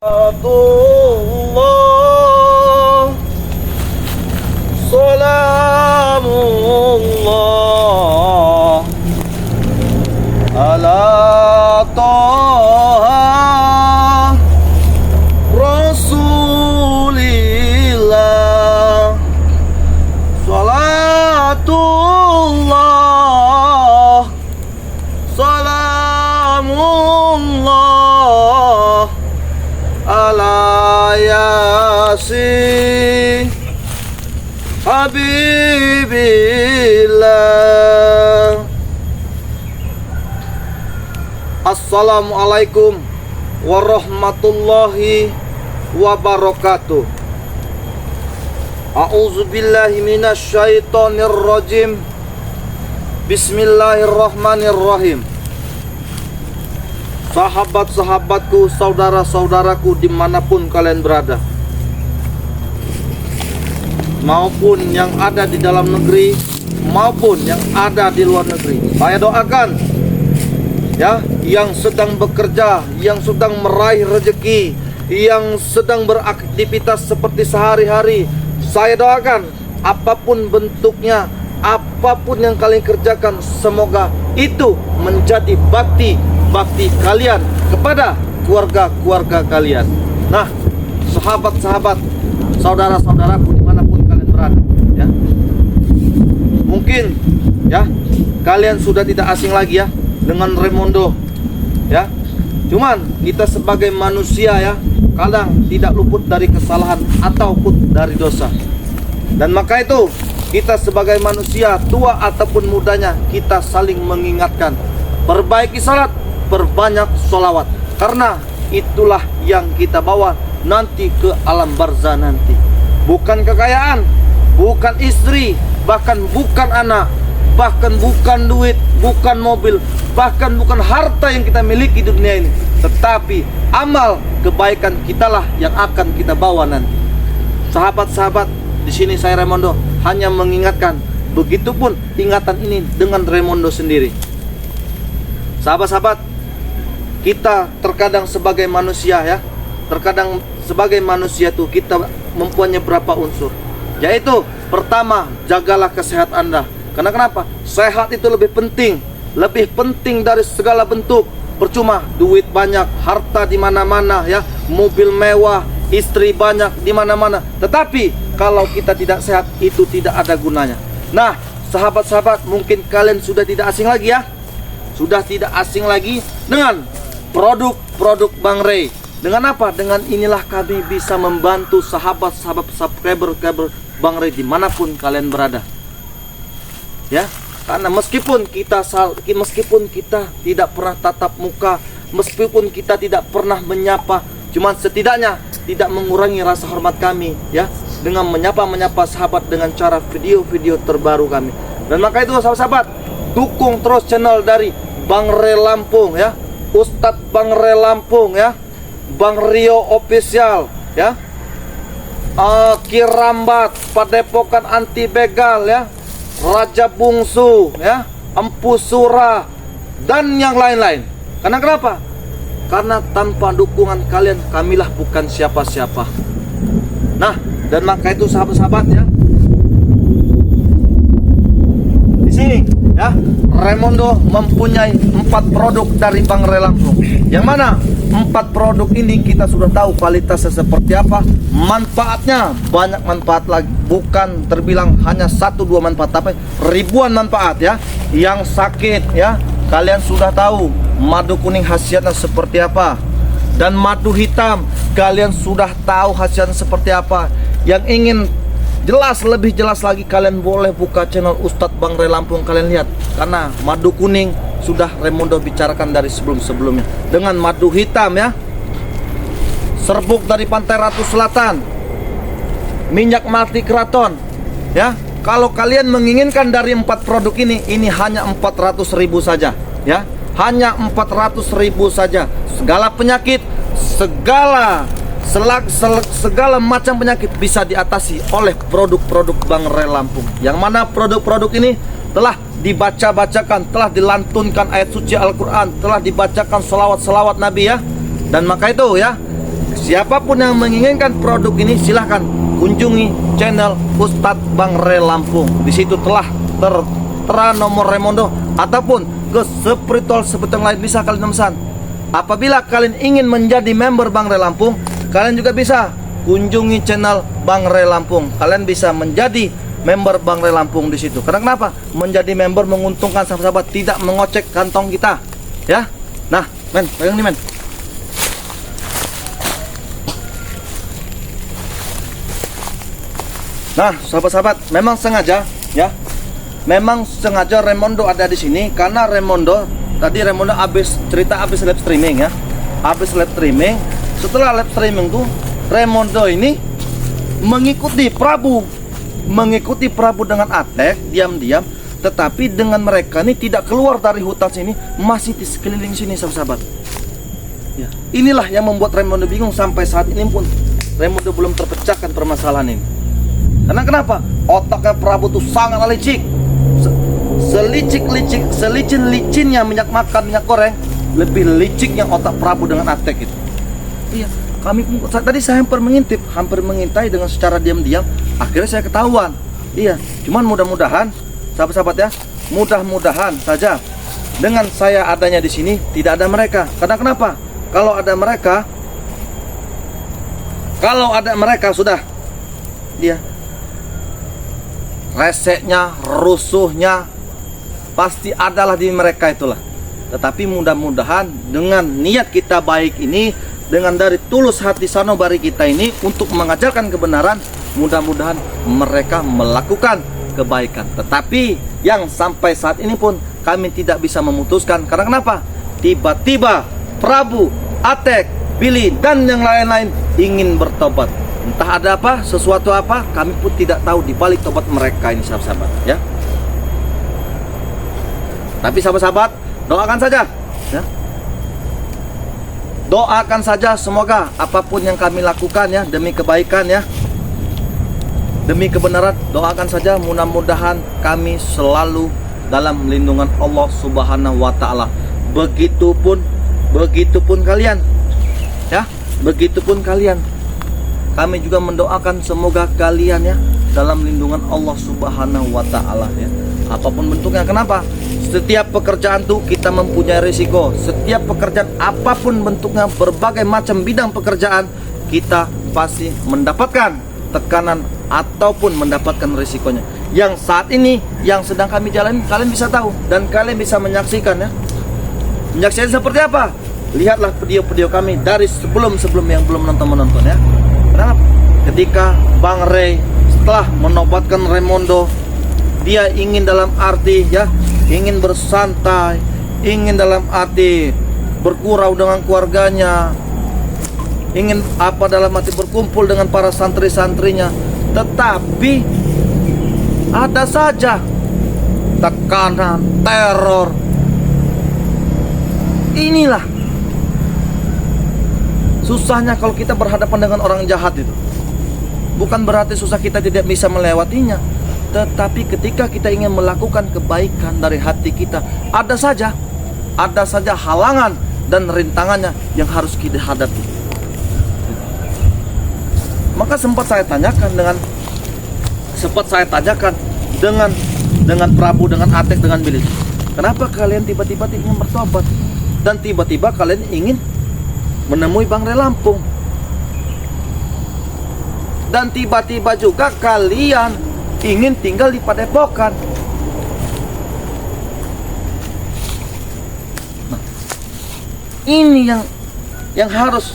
Allah, salamullah ala Taha Rasulillah, salatullah salamullah ala Yasin Habibillah. Assalamualaikum warahmatullahi wabarakatuh. A'udzubillahi minasyaitonir rajim. Bismillahirrahmanirrahim. Sahabat-sahabatku, saudara-saudaraku dimanapun kalian berada, maupun yang ada di dalam negeri maupun yang ada di luar negeri, saya doakan ya, yang sedang bekerja, yang sedang meraih rezeki, yang sedang beraktivitas seperti sehari-hari, saya doakan apapun bentuknya, apapun yang kalian kerjakan, semoga itu menjadi bakti kalian kepada keluarga-keluarga kalian. Nah, sahabat-sahabat, saudara-saudaraku dimanapun kalian berada ya, mungkin ya kalian sudah tidak asing lagi ya dengan Raymondo ya. Cuman kita sebagai manusia ya, kadang tidak luput dari kesalahan ataupun dari dosa. Dan maka itu kita sebagai manusia, tua ataupun mudanya, kita saling mengingatkan, perbaiki salat, perbanyak sholawat, karena itulah yang kita bawa nanti ke alam barzah nanti. Bukan kekayaan, bukan istri, bahkan bukan anak, bahkan bukan duit, bukan mobil, bahkan bukan harta yang kita miliki di dunia ini, tetapi amal kebaikan kitalah yang akan kita bawa nanti. Sahabat-sahabat, di sini saya Raymondo hanya mengingatkan, begitupun ingatan ini dengan Raymondo sendiri. Sahabat-sahabat, kita terkadang sebagai manusia ya, terkadang sebagai manusia tuh kita mempunyai berapa unsur, yaitu pertama, jagalah kesehatan Anda. Karena kenapa? Sehat itu lebih penting dari segala bentuk. Percuma duit banyak, harta di mana-mana ya, mobil mewah, istri banyak di mana-mana, tetapi kalau kita tidak sehat, itu tidak ada gunanya. Nah, sahabat-sahabat, mungkin kalian sudah tidak asing lagi ya, sudah tidak asing lagi dengan produk-produk Bang Ray. Dengan apa? Dengan inilah kami bisa membantu sahabat-sahabat subscriber Bang Ray dimanapun kalian berada ya. Karena meskipun kita tidak pernah tatap muka, meskipun kita tidak pernah menyapa, cuman setidaknya tidak mengurangi rasa hormat kami ya, dengan menyapa sahabat dengan cara video-video terbaru kami. Dan maka itu sahabat-sahabat, dukung terus channel dari Bang Ray Lampung ya, Ustadz Bang Ray Lampung ya, Bang Rio Official ya, Kirambat, Padepokan Anti Begal ya, Raja Bungsu ya, Empu Sura, dan yang lain-lain. Karena kenapa? Karena tanpa dukungan kalian, kamilah bukan siapa-siapa. Nah, dan maka itu sahabat-sahabat ya, di sini ya, Raymondo mempunyai 4 produk dari Bang Ray Lampung. Yang mana 4 produk ini kita sudah tahu kualitasnya seperti apa, manfaatnya banyak manfaat lagi, bukan terbilang hanya 1-2 manfaat, tapi ribuan manfaat ya. Yang sakit ya, kalian sudah tahu madu kuning khasiatnya seperti apa, dan madu hitam kalian sudah tahu khasiatnya seperti apa. Yang ingin jelas, lebih jelas lagi, kalian boleh buka channel Ustadz Bang Ray Lampung, kalian lihat, karena madu kuning sudah Raymondo bicarakan dari sebelum-sebelumnya. Dengan madu hitam ya, serbuk dari Pantai Ratu Selatan, minyak melati keraton ya. Kalau kalian menginginkan dari 4 produk ini hanya 400.000 saja ya, hanya 400.000 saja. Segala penyakit, segala macam penyakit bisa diatasi oleh produk-produk Bang Ray Lampung. Yang mana produk-produk ini telah dibaca-bacakan, telah dilantunkan ayat suci Al-Quran, telah dibacakan selawat-selawat Nabi ya. Dan maka itu ya, siapapun yang menginginkan produk ini silahkan kunjungi channel Ustadz Bang Re Lampung. Di situ telah tertera nomor Raimondo ataupun ke spiritual lain bisa kalian pesan. Apabila kalian ingin menjadi member Bang Re Lampung, kalian juga bisa kunjungi channel Bang Re Lampung. Kalian bisa menjadi member Bang Re Lampung di situ. Karena kenapa? Menjadi member menguntungkan sahabat-sahabat, tidak mengocek kantong kita. Ya. Nah, men, pegang nih men. Nah, sahabat-sahabat, memang sengaja ya. Memang sengaja Raimondo ada di sini karena Raimondo habis live streaming ya. Habis live streaming, setelah live streaming tuh Raimondo ini mengikuti Prabu dengan Atek diam-diam, tetapi dengan mereka ini tidak keluar dari hutan sini, masih di sekeliling sini sahabat-sahabat. Ya, inilah yang membuat Raimondo bingung sampai saat ini pun Raimondo belum terpecahkan permasalahan ini. Karena kenapa? Otaknya Prabu tuh sangat licik. Selicin-licinnya minyak makan, minyak goreng, lebih liciknya otak Prabu dengan Atek itu. Iya, tadi saya hampir mengintai dengan secara diam-diam, akhirnya saya ketahuan. Iya, cuman mudah-mudahan sahabat-sahabat ya, mudah-mudahan saja dengan saya adanya di sini tidak ada mereka. Karena kenapa? Kalau ada mereka sudah dia reseknya, rusuhnya pasti adalah di mereka itulah. Tetapi mudah-mudahan dengan niat kita baik ini, dengan dari tulus hati sanubari kita ini untuk mengajarkan kebenaran, mudah-mudahan mereka melakukan kebaikan. Tetapi yang sampai saat ini pun kami tidak bisa memutuskan. Karena kenapa? Tiba-tiba Prabu, Atek, Billy dan yang lain-lain ingin bertobat. Entah ada apa, sesuatu apa, kami pun tidak tahu di balik tobat mereka ini sahabat-sahabat ya. Tapi sahabat-sahabat, doakan saja ya. Doakan saja semoga apapun yang kami lakukan ya, demi kebaikan ya, demi kebenaran, doakan saja mudah-mudahan kami selalu dalam lindungan Allah Subhanahu wa taala. Begitupun kalian ya, begitupun kalian. Kami juga mendoakan semoga kalian ya dalam lindungan Allah Subhanahu wa taala ya. Apapun bentuknya. Kenapa? Setiap pekerjaan tuh kita mempunyai risiko. Setiap pekerjaan apapun bentuknya, berbagai macam bidang pekerjaan, kita pasti mendapatkan tekanan ataupun mendapatkan risikonya. Yang saat ini yang sedang kami jalani kalian bisa tahu dan kalian bisa menyaksikan ya. Menyaksikan seperti apa? Lihatlah video-video kami dari sebelum yang belum menonton ya. Kenapa? Ketika Bang Re setelah menobatkan Raimondo, dia ingin dalam arti ya, ingin bersantai, ingin dalam arti bergurau dengan keluarganya, ingin dalam arti berkumpul dengan para santri-santrinya, tetapi ada saja tekanan, teror. Inilah susahnya kalau kita berhadapan dengan orang jahat itu. Bukan berarti susah kita tidak bisa melewatinya, tetapi ketika kita ingin melakukan kebaikan dari hati kita, ada saja halangan dan rintangannya yang harus kita hadapi. Maka sempat saya tanyakan dengan Prabu, dengan Atek, dengan Billy, kenapa kalian tiba-tiba ingin bertobat dan tiba-tiba kalian ingin menemui Bang Re Lampung, dan tiba-tiba juga kalian ingin tinggal di Padepokan. Nah, ini yang harus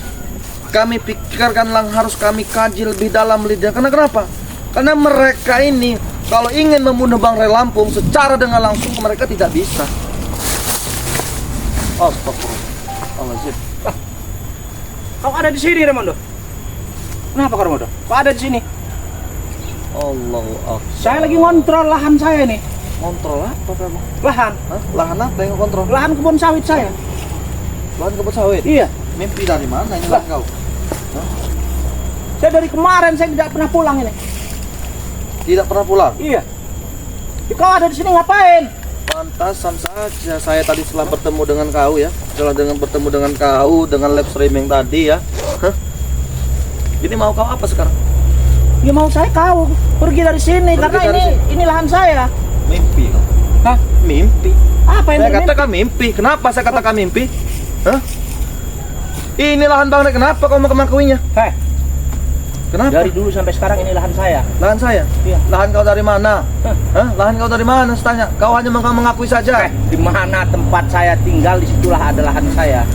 kami pikirkan, yang harus kami kaji lebih dalam. Karena kenapa? Karena mereka ini kalau ingin membunuh Bang Re Lampung secara dengan langsung mereka tidak bisa. Astagfirullahaladzim. Kau ada di sini, Raimondo? Kenapa, Raimondo? Kau ada di sini? Allahu Akbar. Saya lagi ngontrol lahan saya nih. Kontrol apa kamu? Lahan. Hah? Lahan apa yang kontrol? Lahan kebun sawit saya. Lahan kebun sawit? Iya. Mimpi dari mana ini lahan kau? Hah? Saya dari kemarin saya tidak pernah pulang ini. Tidak pernah pulang? Iya. Kau ada di sini ngapain? Pantasan saja saya tadi setelah bertemu dengan kau ya, bertemu dengan kau dengan live streaming tadi ya. Hah? Jadi mau kau apa sekarang? Ya mau saya kau pergi dari sini Pergi karena dari ini lahan saya. Mimpi kau. Hah? Mimpi. Apa yang Saya bermimpi? katakan mimpi. Kenapa saya katakan mimpi? Hah? Ini lahan Bang Nek. Kenapa kau mau mengakuinya? Heh, Kenapa? dari dulu sampai sekarang ini lahan saya. Lahan saya? Iya. Lahan kau dari mana? Hah? Hah? Lahan kau dari mana? Saya tanya. Kau hanya mengakui saja. Di mana tempat saya tinggal disitulah ada lahan saya.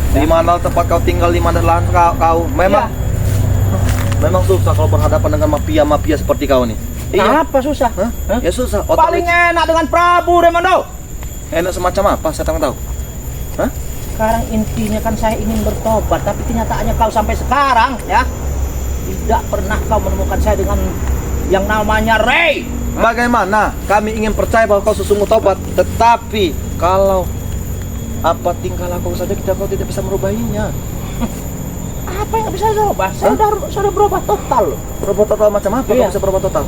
Di mana tempat kau tinggal, di mana lahan kau? Memang memang susah kalau berhadapan dengan mafia-mafia seperti kau nih. Kenapa susah? Hah? Hah? Ya susah. Paling enak dengan Prabu Remondo. enak semacam apa? Saya tahu. Hah? Sekarang intinya kan saya ingin bertobat, tapi kenyataannya kau sampai sekarang ya tidak pernah kau menemukan saya dengan yang namanya Ray. Bagaimana kami ingin percaya bahwa kau sesungguh tobat, tetapi kalau apa tingkah laku saja kau tidak bisa merubahnya. Apa yang bisa saya ubah? Saya sudah berubah total loh. Berubah total macam apa? Iya. Kau bisa berubah total?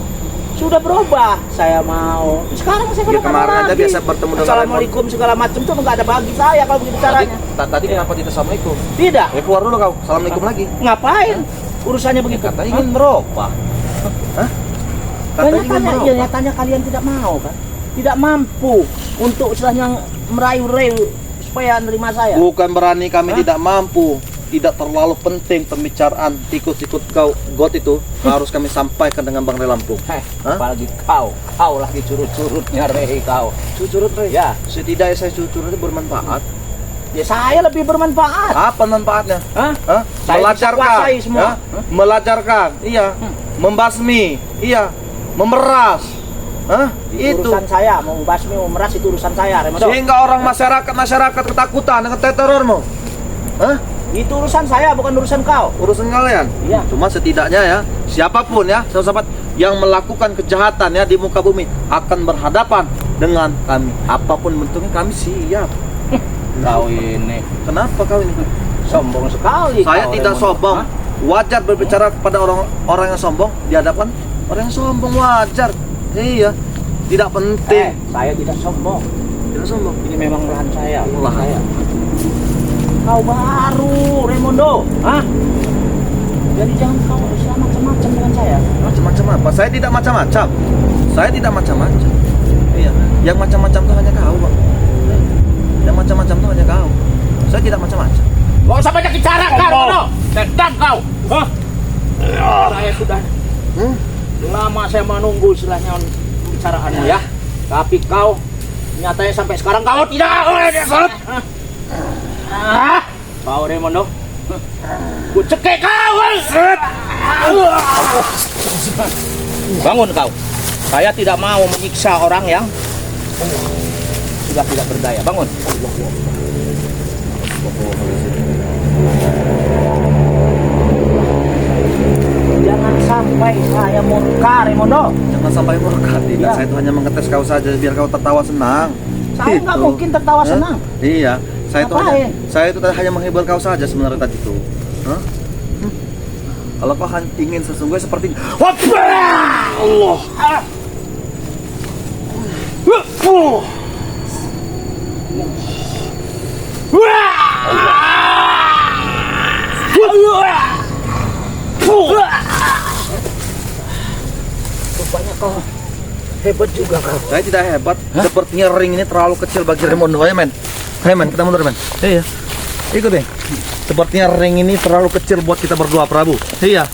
Sudah berubah. Saya mau. Sekarang saya Ya, kemarin aja biasa bertemu dengan Assalamualaikum segala macam tuh nggak ada bagi saya kalau begitu caranya. Tadi kenapa tidak assalamualaikum? Tidak. Ya keluar dulu kau, assalamualaikum lagi. Ngapain? Urusannya begitu. Kata ingin merubah. Hah? Kata ingin Nyatanya, merubah. iya, nyatanya kalian tidak mau kan? Tidak mampu untuk istilahnya merayu-rayu supaya nerima saya. Bukan berani kami Hah? tidak mampu. Tidak terlalu penting pembicaraan ikut-ikut kau got itu harus kami sampaikan dengan Bang Ray Lampung. Heh, Hah? apalagi kau lagi curut-curutnya Rey kau. Cucurut Ray. Ya, Setidaknya saya cucurut itu bermanfaat. ya saya lebih bermanfaat. Apa manfaatnya? Hah? Hah? Saya bisa kuasai semua. Ya? Hah? Melajarkan, iya. Membasmi, iya. Memeras. Hah? Itu. Urusan saya, mau basmi, mau meras itu urusan saya, Remondo. Sehingga orang masyarakat ketakutan dengan terormu. Hah? Itu urusan saya, bukan urusan kau. Urusan kalian. Iya. Cuma setidaknya ya, siapapun ya, sahabat yang melakukan kejahatan ya di muka bumi akan berhadapan dengan kami. Apapun bentuknya kami siap. Kau ini Kenapa kau ini? sombong sekali. Saya kau, tidak Remondo. sombong. Hah? Wajar berbicara kepada orang yang sombong di hadapan orang yang sombong, wajar. Iya. Tidak penting. Saya tidak sombong. Tidak sombong. Ini memang lahan saya. Lahan. Saya. Kau baru, Remondo. Hah? Jadi jangan kau usaha macam-macam dengan saya. Macam-macam apa? Saya tidak macam-macam. Saya tidak macam-macam. Iya. Yang macam-macam itu hanya kau, Bang. Yang macam-macam itu hanya kau. Saya tidak macam-macam. Gak usah banyak bicara kau, Remondo. Sedang kau. Hah? Saya sudah lama saya menunggu istilahnya pembicaraanmu ya. Tapi kau nyatanya sampai sekarang kau tidak. Kau Remondo. Ku cekek kau. Bangun kau. Saya tidak mau menyiksa orang yang sudah tidak berdaya. Bangun. Jangan sampai saya murka, Remondo. Jangan sampai murka. Tidak, Iya. saya itu hanya mengetes kau saja biar kau tertawa senang. Saya nggak Itu. mungkin tertawa Hah? senang. Iya, saya itu Ngapain? hanya menghibur kau saja sebenarnya tadi itu. Hah? Kalau kau ingin sesungguhnya seperti Allah. Rupanya kau hebat juga kau. saya tidak hebat. Sepertinya ring ini terlalu kecil bagi Raymond. Oh ya men, hey men, kita mundur men. Iya, ikut deh. Sepertinya ring ini terlalu kecil buat kita berdua Prabu. Iya.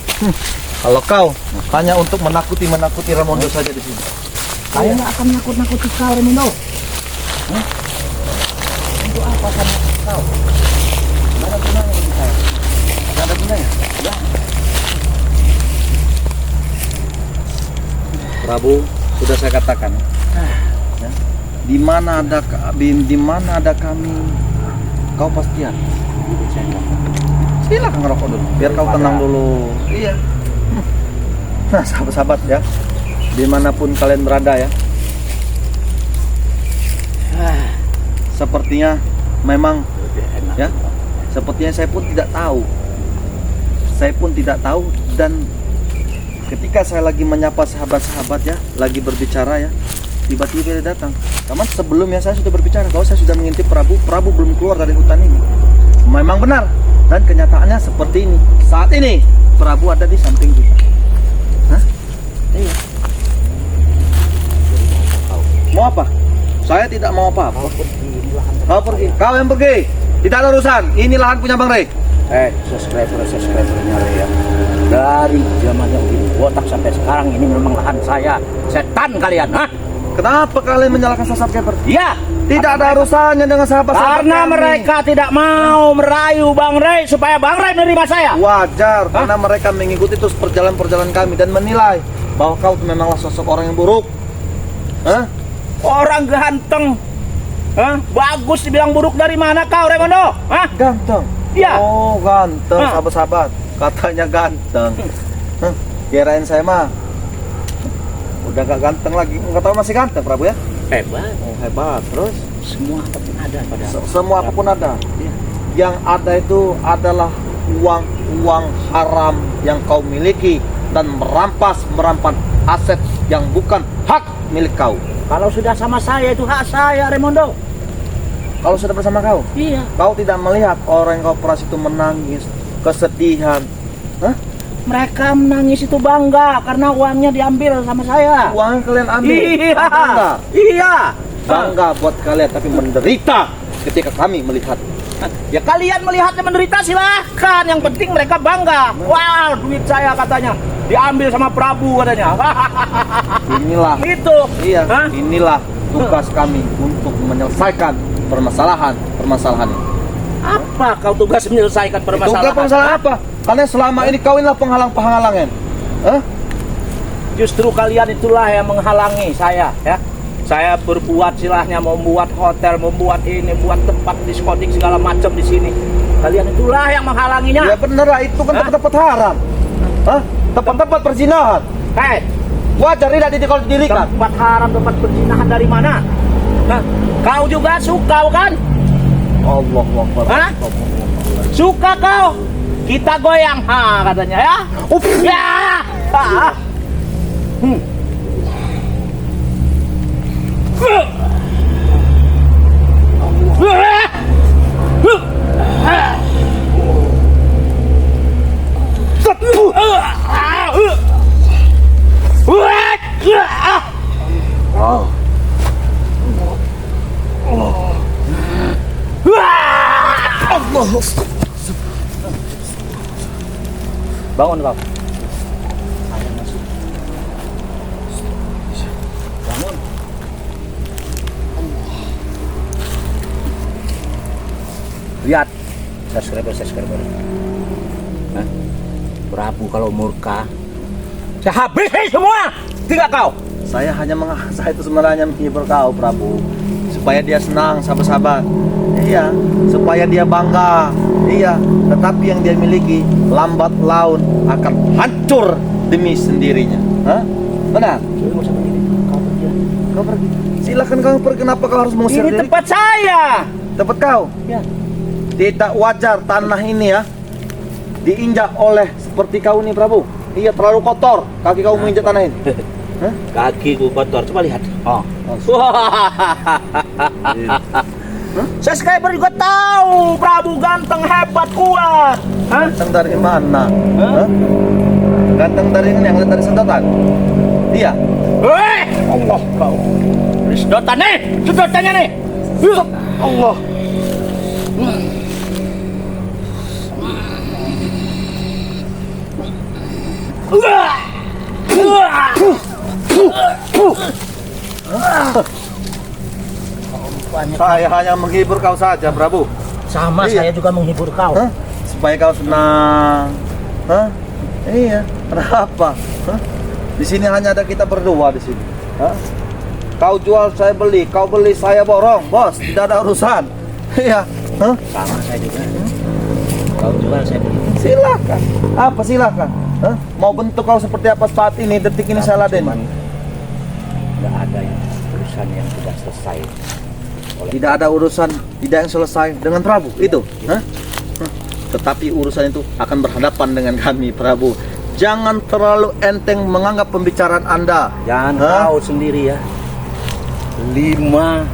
Kalau kau hanya untuk menakuti Ramondo saja di sini. Saya nggak akan nakut-nakuti kau, Remondo. Untuk apa saya nakut kau? Nggak ada gunanya bagi saya. Nggak ada gunanya. Ya. Prabu, sudah saya katakan. Ya. Di mana ada kami, kau pasti ada. Silakan ngerokok dulu, biar kau tenang dulu. Iya. Nah, sahabat-sahabat ya, dimanapun kalian berada ya, sepertinya memang ya, sepertinya saya pun tidak tahu. Saya pun tidak tahu dan ketika saya lagi menyapa sahabat-sahabat ya, lagi berbicara ya, tiba-tiba dia datang. Teman sebelumnya saya sudah berbicara kalau saya sudah mengintip Prabu belum keluar dari hutan ini. Memang benar, Dan kenyataannya seperti ini. Saat ini Prabu ada di samping kita. Hah? Iya. Mau apa? Saya tidak mau apa-apa. Kau pergi. Kau yang pergi. Tidak ada urusan. Ini lahan punya Bang Rey. Subscribernya Rey ya. Dari zaman yang di botak sampai sekarang ini memang lahan saya. Setan kalian, hah? Kenapa kalian menyalahkan subscriber? Iya. Tidak ada urusannya dengan sahabat-sahabat Karena kami. mereka tidak mau merayu Bang Rey supaya Bang Rey menerima saya. Wajar, karena mereka mengikuti terus perjalanan-perjalanan kami dan menilai bahwa kau memanglah sosok orang yang buruk. Hah? Orang ganteng, hah? Bagus dibilang buruk dari mana kau, Raimundo? Hah? Ganteng? Iya. Oh, ganteng, Hah? sahabat-sahabat. Katanya ganteng. Hah? Kirain saya mah udah gak ganteng lagi. Enggak tahu masih ganteng, Prabu ya? Hebat. Oh, hebat. Terus? Semua apapun ada pada. Semua apapun ada. Iya. Yang ada itu adalah uang haram yang kau miliki dan merampas aset yang bukan hak milik kau. Kalau sudah sama saya itu hak saya, Raimundo. Kalau sudah bersama kau, Iya. kau tidak melihat orang yang kau peras itu menangis, kesedihan. Hah? Mereka menangis itu bangga karena uangnya diambil sama saya. Uang kalian ambil. Iya. Bangga. Iya. Bangga buat kalian, tapi menderita ketika kami melihat. Ya kalian melihatnya menderita silahkan. Yang penting mereka bangga. Wow, duit saya katanya diambil sama Prabu katanya. Inilah, Itu. iya, Hah? inilah tugas kami untuk menyelesaikan permasalahan ini. Apa kau tugas menyelesaikan Itu permasalahan? enggak permasalahan apa? Karena selama ini kau inilah penghalang-penghalangnya. Hah? Justru kalian itulah yang menghalangi saya, ya. Saya berbuat silahnya membuat hotel, membuat ini, buat tempat diskotik segala macam di sini. Kalian itulah yang menghalanginya. Ya bener lah, itu kan Hah? tempat-tempat haram. Hah? Tempat-tempat perzinahan. Hei, Wajar tidak kalau didirikan. tempat haram, tempat perzinahan dari mana? Hah? Kau juga suka kan? Allah Akbar. Hah? Suka kau? Kita goyang, ha katanya ya. Ya. Ah. Hmm. Bangun kau. Bangun. Lihat subscriber. Hah? Prabu kalau murka, saya habisin semua. Tiga kau. Saya hanya saya itu sebenarnya menghibur kau, Prabu, supaya dia senang, sahabat-sahabat. Iya, supaya dia bangga. Iya, tetapi yang dia miliki lambat laun akan hancur demi sendirinya. Hah? Benar? Kau pergi. Silakan kau pergi. Kenapa kau harus mengusir Ini diri? tempat saya. Tempat kau. Ya. Tidak wajar tanah ini ya diinjak oleh seperti kau ini, Prabu. Iya, terlalu kotor. Kaki kau menginjak tanah ini. Hah? Kakiku kotor. Coba lihat. Oh. Subscriber juga tahu Prabu ganteng, hebat, kuat. Hah? Ganteng dari mana? Hah? Ganteng dari ini yang dari sedotan? Iya. Allah kau. Sedotan nih, sedotannya nih. Allah. Saya hanya menghibur kau saja, Prabu. Sama Iya. saya juga menghibur kau. Hah? Supaya kau senang. Hah? Iya. Kenapa? Hah? Di sini hanya ada kita berdua di sini. Hah? Kau jual, saya beli. Kau beli, saya borong, bos. Tidak ada urusan. Iya. Hah? Sama saya juga. Kau jual, saya beli. Silakan. Apa silakan? Hah? Mau bentuk kau seperti apa saat ini, detik ini saya laden. Tidak ada yang urusan yang tidak selesai. Tidak ada urusan tidak yang selesai dengan Prabu itu. Hah? Hah. Tetapi urusan itu akan berhadapan dengan kami, Prabu. Jangan terlalu enteng menganggap pembicaraan Anda. Jangan Hah? kau sendiri ya. 5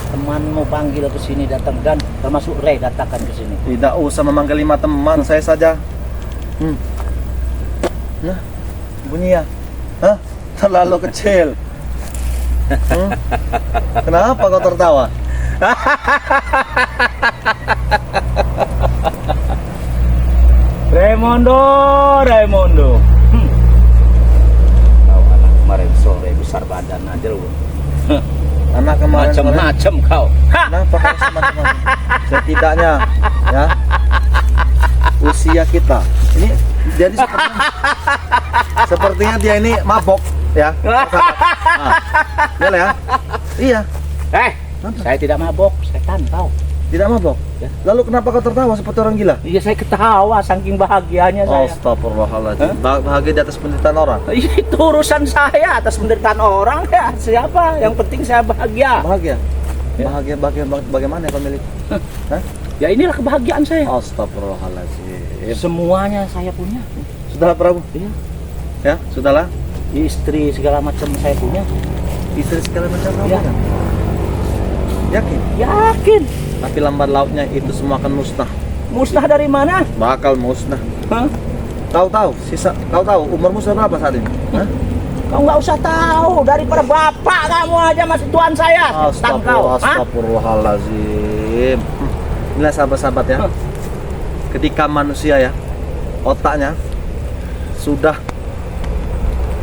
temanmu panggil ke sini datang dan termasuk Ray datangkan ke sini. Tidak usah memanggil 5 teman, saya saja. Nah, bunyi ya. Hah? Terlalu kecil. Kenapa kau tertawa? Raimundo. Kau anak kemarin sore besar badan aja lu. Anak kemarin Macem-macem kau. Kenapa kau semacam setidaknya ya usia kita ini jadi sepertinya dia ini mabok ya. Nah, ya. Iya. Saya tidak mabok, setan kau. Tidak mabok. Ya. Lalu kenapa kau tertawa seperti orang gila? Iya, saya ketawa saking bahagianya saya. Astagfirullahaladzim. Bahagia di atas penderitaan orang. Itu urusan saya atas penderitaan orang ya. Siapa? Yang penting saya bahagia. Bahagia. Ya. Bagaimana ya pemilik? Hah? Ya inilah kebahagiaan saya. Astagfirullahaladzim. Semuanya saya punya. Sudahlah Prabu. Iya. Ya, sudahlah. Istri segala macam saya punya. Istri segala macam Ya. kamu. Yakin? Yakin. Tapi lambat lautnya itu semua akan musnah. Musnah dari mana? Bakal musnah. Hah? Kau tahu umurmu sudah berapa saat ini? Hah? Kau nggak usah tahu, daripada bapak kamu aja masih tuan saya. Setan kau. Hah? Astagfirullahaladzim. Inilah sahabat-sahabat ya. Ketika manusia ya, otaknya sudah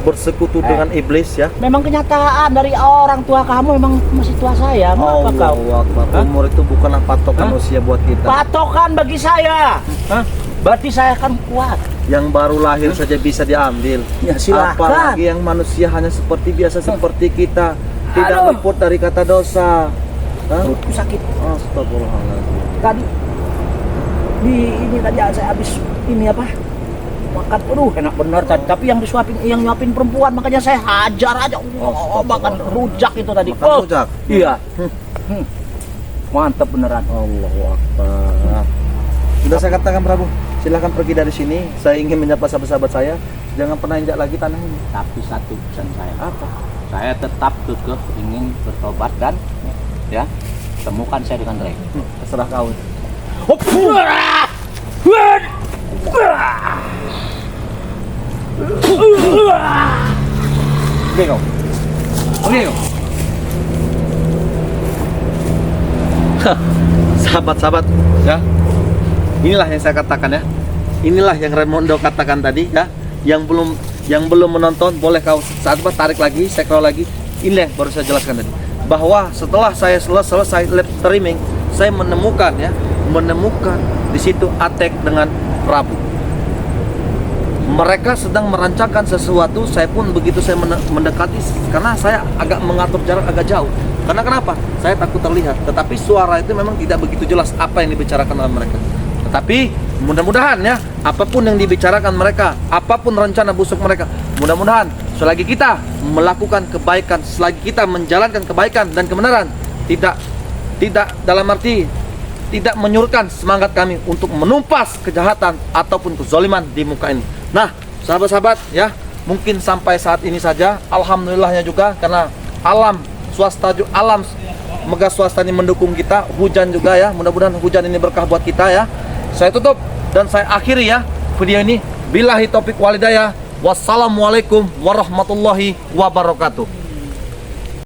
bersekutu dengan iblis ya. Memang kenyataan dari orang tua kamu memang masih tua saya. Kenapa kau? Allahu Akbar. Umur itu bukanlah patokan usia buat kita. Patokan bagi saya. Hah? Berarti saya akan kuat. Yang baru lahir saja bisa diambil. Ya silakan. Apalagi yang manusia hanya seperti biasa seperti kita, tidak Aduh. luput dari kata dosa. Hah? Perutku sakit. Astagfirullahaladzim. Tadi ini tadi saya habis ini apa? Makan, enak benar tadi. Tapi yang nyuapin perempuan, makanya saya hajar aja. Makan rujak itu tadi. Makan rujak? Iya. Mantap beneran. Allahu Akbar. Sudah saya katakan Prabu, silahkan pergi dari sini. Saya ingin menyapa sahabat-sahabat saya. Jangan pernah injak lagi tanah ini. Tapi satu pesan saya. Apa? Saya tetap kekeh ingin bertobat dan ya temukan saya dengan Ray. Terserah kau. Oke kau. Sahabat-sahabat ya. Inilah yang saya katakan ya. Inilah yang Raimundo katakan tadi ya. Yang belum menonton boleh kau saat tarik lagi, scroll lagi. Ini yang baru saya jelaskan tadi. Bahwa setelah saya selesai live streaming, saya menemukan di situ Atek dengan Prabu. Mereka sedang merancangkan sesuatu. Saya pun begitu saya mendekati, karena saya agak mengatur jarak agak jauh. Karena kenapa? Saya takut terlihat. Tetapi suara itu memang tidak begitu jelas apa yang dibicarakan oleh mereka. Tetapi mudah-mudahan ya, apapun yang dibicarakan mereka, apapun rencana busuk mereka, mudah-mudahan selagi kita melakukan kebaikan, selagi kita menjalankan kebaikan dan kebenaran, tidak dalam arti tidak menyurutkan semangat kami untuk menumpas kejahatan ataupun kezaliman di muka ini. Nah, sahabat-sahabat ya, mungkin sampai saat ini saja. Alhamdulillahnya juga karena alam megah swasta ini mendukung kita, hujan juga ya. Mudah-mudahan hujan ini berkah buat kita ya. Saya tutup dan saya akhiri ya video ini. Billahi taufik walhidayah. Wassalamualaikum warahmatullahi wabarakatuh.